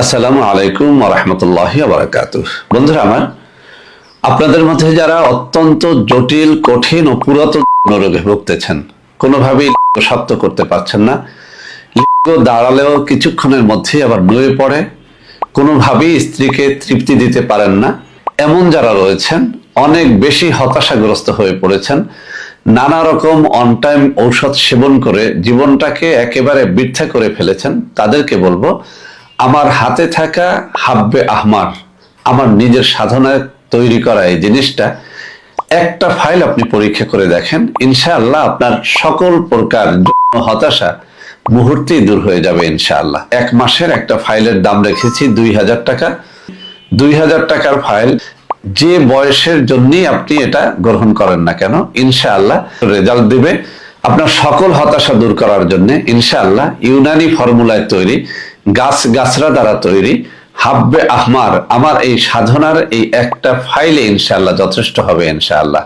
আসসালামু আলাইকুম ওয়া রাহমাতুল্লাহি ওয়া বারাকাতুহু। বন্ধুরা আমার, আপনাদের মধ্যে যারা অত্যন্ত জটিল, কঠিন ও পুরাতন রোগে ভুগতেছেন, কোনোভাবেই শক্ত করতে পারছেন না, লিঙ্গ দাঁড়ালেও কিছুক্ষণের মধ্যেই আবার নুয়ে পড়ে, কোনোভাবেই স্ত্রীকে তৃপ্তি দিতে পারেন না, এমন যারা রয়েছেন, অনেক বেশি হতাশাগ্রস্ত হয়ে পড়েছেন, নানা রকম অন টাইম ঔষধ সেবন করে জীবনটাকে একেবারে বৃথা করে ফেলেছেন, তাদেরকে বলবো আমার হাতে থাকা হাব্বে আহমার, আমার নিজের সাধনায় তৈরি করা এই জিনিসটা একটা ফাইল আপনি পরীক্ষা করে দেখেন, ইনশাআল্লাহ আপনার সকল প্রকার হতাশা মুহূর্তেই দূর হয়ে যাবে ইনশাআল্লাহ। 1 মাসের একটা ফাইলের দাম রেখেছি 2000 টাকা। 2000 টাকার ফাইল যে বয়সের জন্যই আপনি এটা গ্রহণ করেন না কেন, ইনশাআল্লাহ রেজাল্ট দিবে আপনার সকল হতাশা দূর করার জন্য। ইনশাআল্লাহ ইউনানি ফর্মুলায় তৈরি, গাছরা দ্বারা তৈরি হাব্বে আহমার আমার এই সাধনার এই একটা ফাইলে ইনশাআল্লাহ যথেষ্ট হবে ইনশাআল্লাহ।